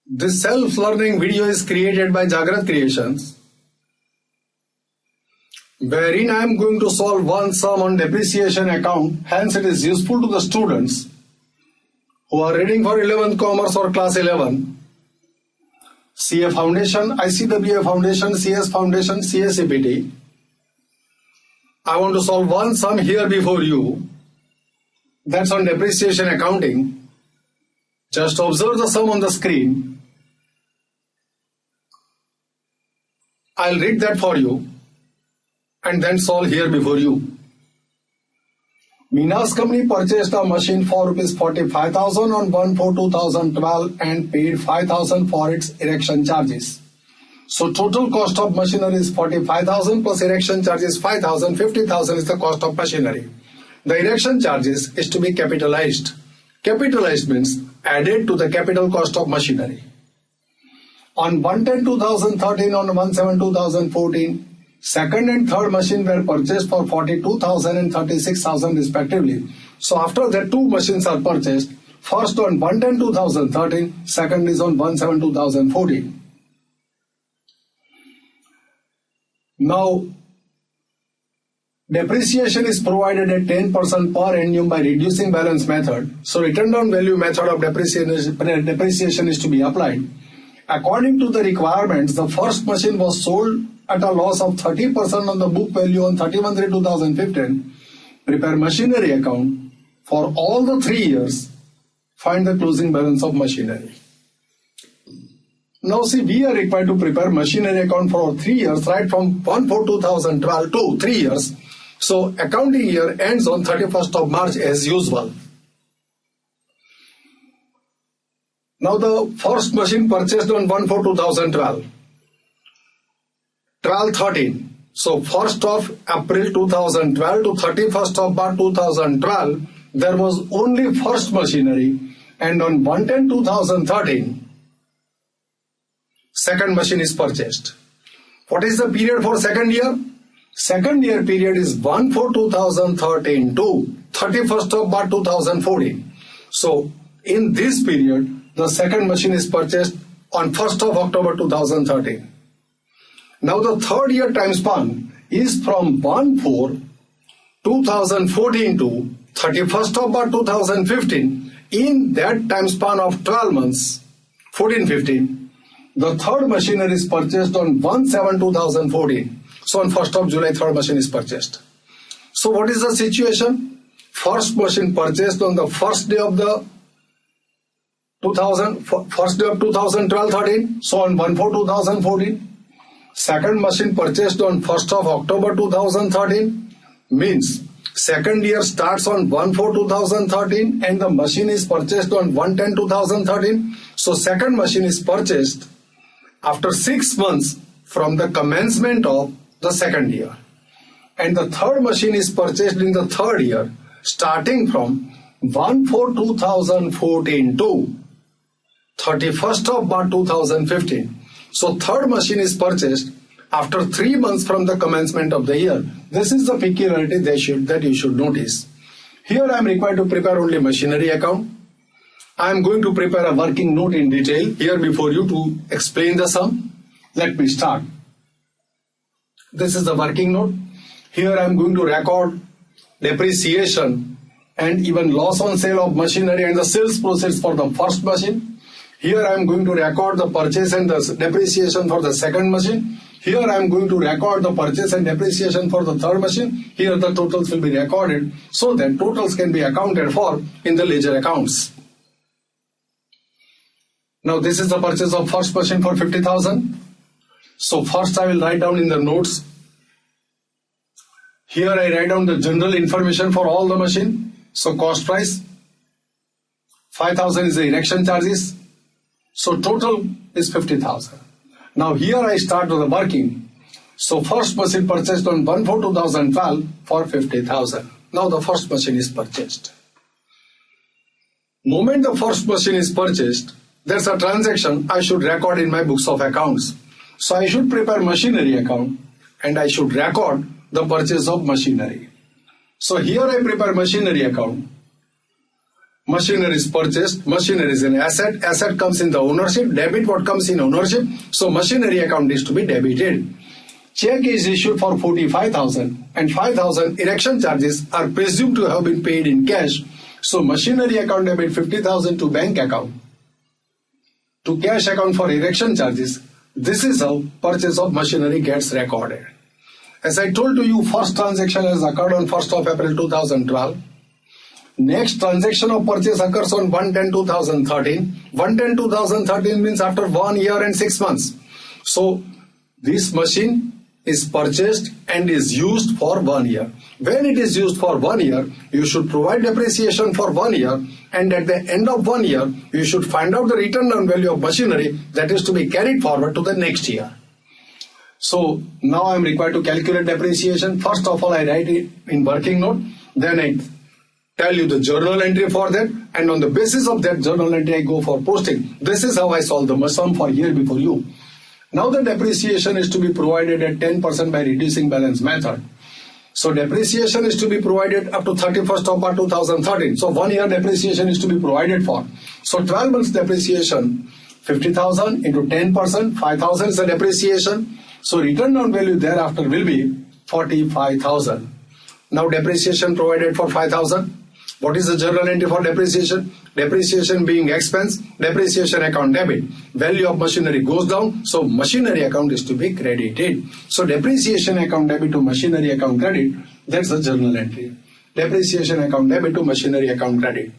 This self-learning video is created by Jagrat Creations, wherein I am going to solve one sum on depreciation account. Hence, it is useful to the students who are reading for 11th Commerce or Class 11, CA Foundation, ICWAI Foundation, CS Foundation, CA-C.P.T. I want to solve one sum here before you. That's on depreciation accounting. Just observe the sum on the screen. I'll read that for you and then solve here before you. Minaz company purchased a machine for ₹45,000 on 1/4/2012 and paid 5,000 for its erection charges. So total cost of machinery is 45,000 plus erection charges 5,000. 50,000 is the cost of machinery. The erection charges is to be capitalized. Capitalized means added to the capital cost of machinery. On 1/10/2013, on 1/7/2014, second and third machine were purchased for 42,000 and 36,000 respectively. So after that, two machines are purchased. First on 1/10/2013, second is on 1/7/2014. Now, depreciation is provided at 10% per annum by reducing balance method. So return down value method of depreciation is to be applied. According to the requirements, the first machine was sold at a loss of 30% on the book value on 31/3/2015. Prepare machinery account for all the 3 years. Find the closing balance of machinery. Now see, we are required to prepare machinery account for 3 years, right from 1/4/2012 to 3 years. So accounting year ends on 31st of March as usual. Now the first machine purchased on 1/4/2012. 12/13. So 1st of April 2012 to 31st of March 2012, there was only first machinery, and on 1/10/2013, second machine is purchased. What is the period for second year? Second year period is 1/4/2013 to 31st of March 2014. So in this period, the second machine is purchased on 1st of October 2013. Now the third year time span is from 1/4/2014 to 31st of March 2015. In that time span of 12 months, 14-15, the third machinery is purchased on 1/7/2014. So on 1st of July, third machine is purchased. So what is the situation? First machine purchased on the first day of the 2012-13. So on 1/4/2014. Second machine purchased on 1st of October 2013. Means second year starts on 1/4/2013 and the machine is purchased on 1/10/2013. So second machine is purchased after 6 months from the commencement of the second year. And the third machine is purchased in the third year starting from 1/4/2014 to 31st of March 2015. So third machine is purchased after 3 months from the commencement of the year. This is the peculiarity that you should notice. Here I am required to prepare only machinery account. I am going to prepare a working note in detail here before you to explain the sum. Let me start. This is the working note. Here I am going to record depreciation and even loss on sale of machinery and the sales proceeds for the first machine. Here I am going to record the purchase and the depreciation for the second machine. Here I am going to record the purchase and depreciation for the third machine. Here the totals will be recorded so that totals can be accounted for in the ledger accounts. Now this is the purchase of first machine for 50,000. So first I will write down in the notes. Here I write down the general information for all the machine. So cost price, 5,000 is the erection charges. So total is 50,000. Now here I start with the working. So first machine purchased on 1/4/2012 for 50,000. Now the first machine is purchased. Moment the first machine is purchased, there's a transaction I should record in my books of accounts. So I should prepare machinery account and I should record the purchase of machinery. So here I prepare machinery account. Machinery is purchased, machinery is an asset, asset comes in the ownership, debit what comes in ownership, so machinery account is to be debited. Check is issued for 45,000 and 5,000 erection charges are presumed to have been paid in cash, so machinery account debit 50,000 to bank account, to cash account for erection charges. This is how purchase of machinery gets recorded. As I told to you, first transaction has occurred on 1st of April 2012. Next transaction of purchase occurs on 1/10/2013. 1/10/2013 means after 1 year and 6 months. So this machine is purchased and is used for 1 year. When it is used for 1 year, you should provide depreciation for 1 year, and at the end of 1 year, you should find out the return on value of machinery that is to be carried forward to the next year. So now I am required to calculate depreciation. First of all, I write it in working note, then I tell you the journal entry for that, and on the basis of that journal entry I go for posting. This is how I solve the sum for year before you. Now the depreciation is to be provided at 10% by reducing balance method. So depreciation is to be provided up to 31st of March 2013. So 1 year depreciation is to be provided for. So 12 months depreciation, 50,000 into 10%, 5,000 is the depreciation. So return on value thereafter will be 45,000. Now depreciation provided for 5,000. What is the journal entry for depreciation? Depreciation being expense, depreciation account debit. Value of machinery goes down, so machinery account is to be credited. So depreciation account debit to machinery account credit, that's the journal entry. Depreciation account debit to machinery account credit.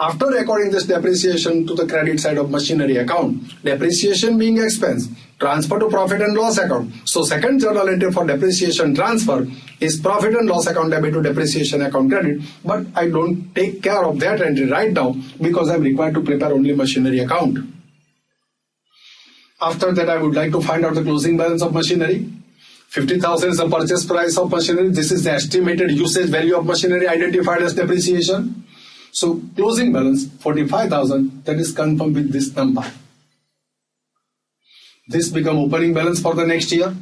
After recording this depreciation to the credit side of machinery account, depreciation being expense, transfer to profit and loss account. So second journal entry for depreciation transfer is profit and loss account debit to depreciation account credit, but I don't take care of that entry right now because I'm required to prepare only machinery account. After that, I would like to find out the closing balance of machinery. 50,000 is the purchase price of machinery. This is the estimated usage value of machinery identified as depreciation. So closing balance 45,000, that is confirmed with this number. This become opening balance for the next year.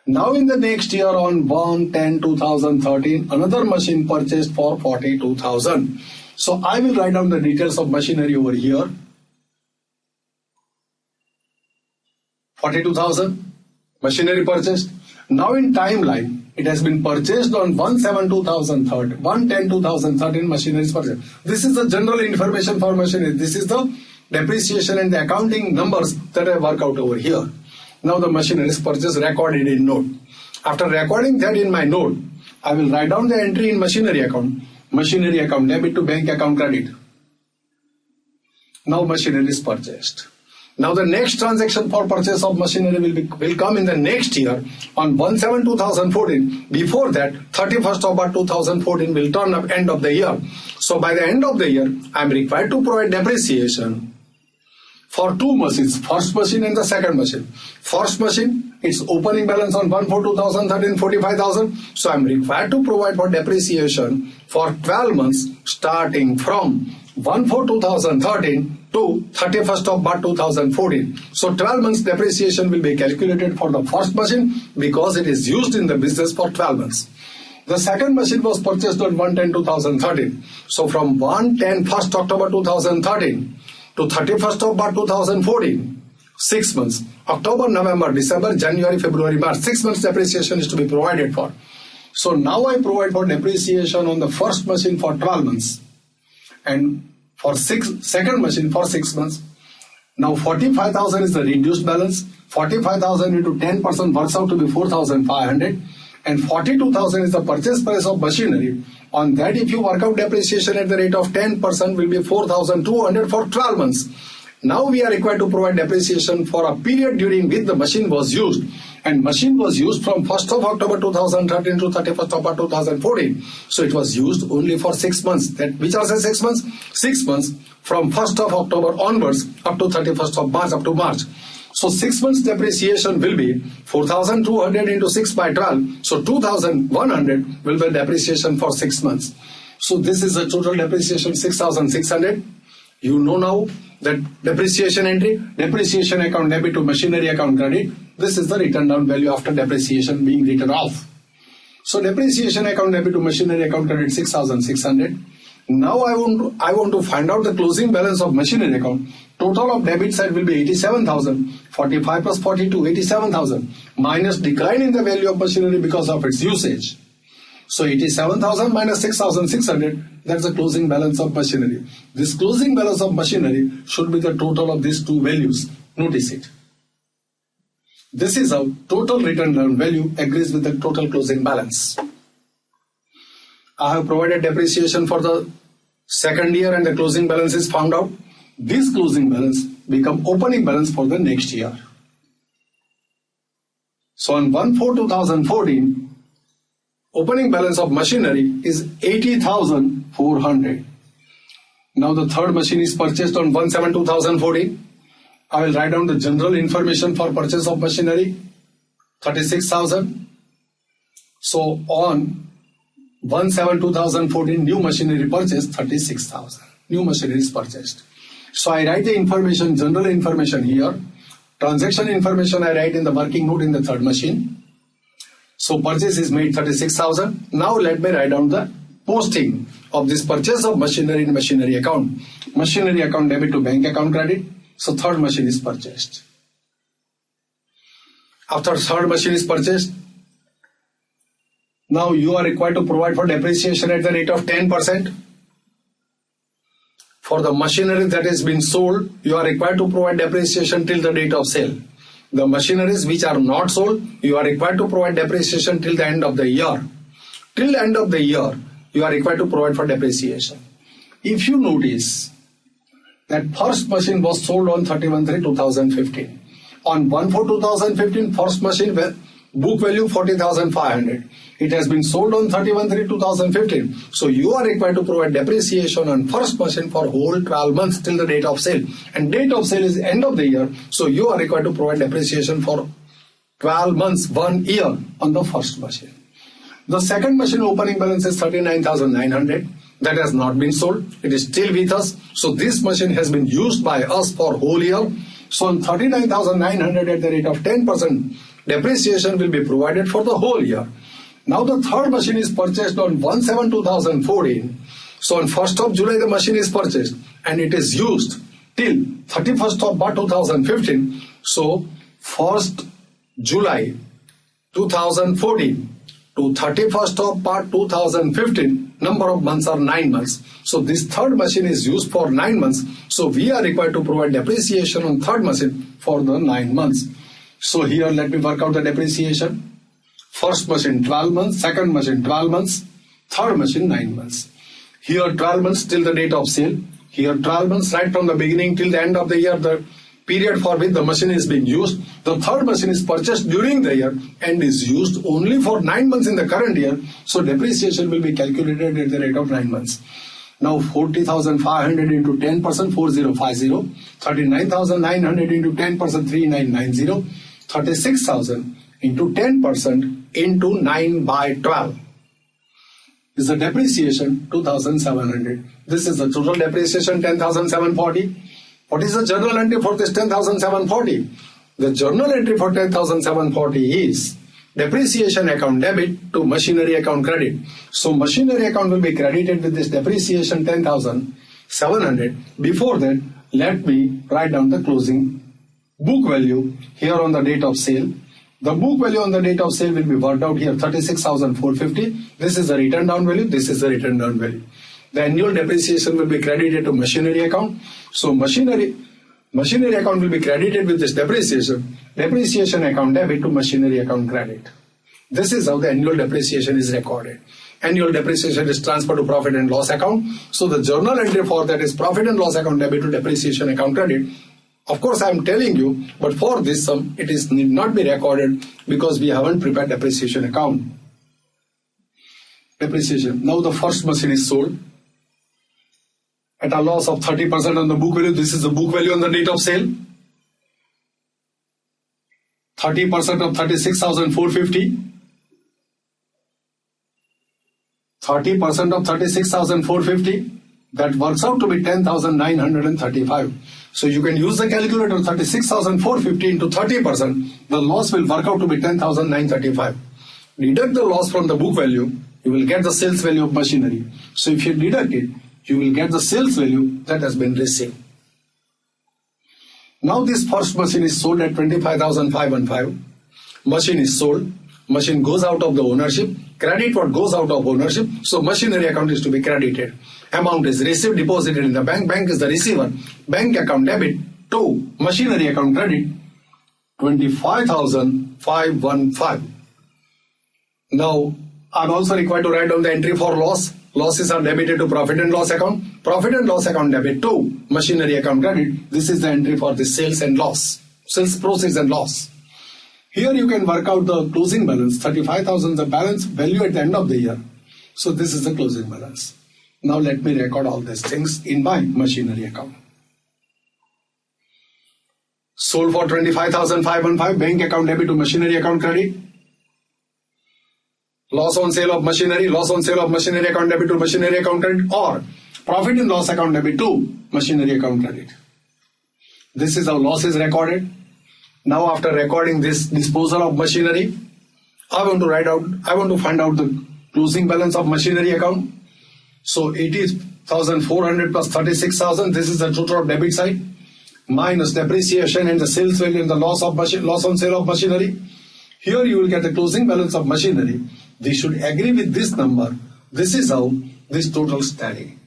Now in the next year on 1/10/2013, another machine purchased for 42,000. So I will write down the details of machinery over here. 42,000 machinery purchased. Now in timeline, it has been purchased on 1/7/2013. 1/10/2013 machinery is purchased. This is the general information for machinery. This is the depreciation and the accounting numbers that I work out over here. Now the machinery is purchased, recorded in note. After recording that in my note, I will write down the entry in machinery account. Machinery account debit to bank account credit. Now machinery is purchased. Now the next transaction for purchase of machinery will come in the next year on 1/7/2014. Before that, 31st of March 2014 will turn up end of the year. So by the end of the year, I am required to provide depreciation for two machines, first machine and the second machine. First machine, its opening balance on 1/4/2013, 45,000. So I am required to provide for depreciation for 12 months starting from 1/4/2013 to 31st of March 2014. So 12 months depreciation will be calculated for the first machine because it is used in the business for 12 months. The second machine was purchased on 1/10/2013. So from 1/1 October 2013 to 31st of March 2014, 6 months, October, November, December, January, February, March, 6 months depreciation is to be provided for. So now I provide for depreciation on the first machine for 12 months and for second machine for 6 months. Now 45,000 is the reduced balance. 45,000 into 10% works out to be 4,500, and 42,000 is the purchase price of machinery. On that, if you work out depreciation at the rate of 10%, will be 4,200 for 12 months. Now we are required to provide depreciation for a period during which the machine was used, and machine was used from 1st of October 2013 to 31st of March 2014. So it was used only for 6 months. That which are the 6 months? 6 months from 1st of October onwards up to 31st of March up to March. So 6 months depreciation will be 4,200 into 6 by 12. So 2,100 will be depreciation for 6 months. So this is the total depreciation 6,600. You know now that depreciation entry, depreciation account debit to machinery account credit. This is the written down value after depreciation being written off. So depreciation account debit to machinery account credit 6,600. Now I want to find out the closing balance of machinery account. Total of debit side will be 87,000. 45 plus 42, 87,000. Minus decline in the value of machinery because of its usage. So 87,000 minus 6,600, that's the closing balance of machinery. This closing balance of machinery should be the total of these two values. Notice it. This is how total written down value agrees with the total closing balance. I have provided depreciation for the second year and the closing balance is found out. This closing balance become opening balance for the next year. So on 1/4/2014, opening balance of machinery is 80,400. Now the third machine is purchased on 1/7/2014. I will write down the general information for purchase of machinery, 36,000. So on 1/7/2014, new machinery purchased, 36,000. New machinery is purchased. So I write the information, general information here. Transaction information I write in the working note in the third machine. So purchase is made 36,000. Now let me write down the posting of this purchase of machinery in machinery account. Machinery account debit to bank account credit. So third machine is purchased. After third machine is purchased, now you are required to provide for depreciation at the rate of 10%. For the machinery that has been sold, you are required to provide depreciation till the date of sale. The machineries which are not sold, you are required to provide depreciation till the end of the year. Till the end of the year, you are required to provide for depreciation. If you notice that first machine was sold on 31/3/2015. On 1/4/2015, first machine book value 40,500. It has been sold on 31/3/2015. So you are required to provide depreciation on first machine for whole 12 months till the date of sale. And date of sale is end of the year. So you are required to provide depreciation for 12 months, 1 year on the first machine. The second machine opening balance is 39,900. That has not been sold. It is still with us. So this machine has been used by us for whole year. So on 39,900 at the rate of 10%, depreciation will be provided for the whole year. Now the third machine is purchased on 1/7/2014. So on 1st of July the machine is purchased and it is used till 31st of March 2015. So 1st July 2014 to 31st of March 2015, number of months are 9 months. So this third machine is used for 9 months. So we are required to provide depreciation on third machine for the 9 months. So here let me work out the depreciation. First machine 12 months, second machine 12 months, third machine 9 months. Here 12 months till the date of sale. Here 12 months right from the beginning till the end of the year, the period for which the machine is being used. The third machine is purchased during the year and is used only for 9 months in the current year. So depreciation will be calculated at the rate of 9 months. Now 40,500 into 10%, 4050. 39,900 into 10%, 3990. 36,000 into 10% into 9/12 is the depreciation 2,700. This is the total depreciation 10,740. What is the journal entry for this 10,740? The journal entry for 10,740 is depreciation account debit to machinery account credit. So machinery account will be credited with this depreciation 10,700. Before that, let me write down the closing book value here on the date of sale. The book value on the date of sale will be worked out here, 36,450. This is the written down value. This is the written down value. The annual depreciation will be credited to machinery account. So machinery account will be credited with this depreciation. Depreciation account debit to machinery account credit. This is how the annual depreciation is recorded. Annual depreciation is transferred to profit and loss account. So the journal entry for that is profit and loss account debit to depreciation account credit. Of course, I am telling you, but for this sum, it need not be recorded because we haven't prepared depreciation account. Depreciation. Now the first machine is sold at a loss of 30% on the book value. This is the book value on the date of sale. 30% of 36,450. 30% of 36,450. That works out to be 10,935. So you can use the calculator. 36,450 into 30%. The loss will work out to be 10,935. Deduct the loss from the book value. You will get the sales value of machinery. So if you deduct it, you will get the sales value that has been received. Now this first machine is sold at 25,515. Machine is sold. Machine goes out of the ownership. Credit what goes out of ownership. So machinery account is to be credited. Amount is received, deposited in the bank. Bank is the receiver. Bank account debit to machinery account credit 25,515. Now I'm also required to write down the entry for loss. Losses are debited to profit and loss account. Profit and loss account debit to machinery account credit. This is the entry for the sales and loss. Sales proceeds and loss. Here you can work out the closing balance. 35,000 the balance value at the end of the year. So this is the closing balance. Now let me record all these things in my machinery account. Sold for 25,515. Bank account debit to machinery account credit. Loss on sale of machinery. Loss on sale of machinery account debit to machinery account credit, or profit and loss account debit to machinery account credit. This is how loss is recorded. Now after recording this disposal of machinery, I want to find out the closing balance of machinery account. So 80,400 plus 36,000. This is the total of debit side minus depreciation and the sales value and the loss on sale of machinery. Here you will get the closing balance of machinery. They should agree with this number. This is how this totals tally.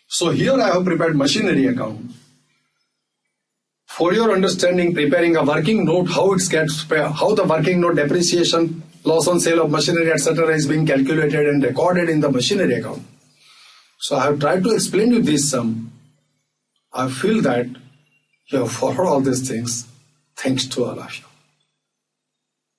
So here I have prepared machinery account. For your understanding, preparing a working note, how the working note depreciation, loss on sale of machinery, etc. is being calculated and recorded in the machinery account. So I have tried to explain you this sum. I feel that you have followed all these things. Thanks to all of you.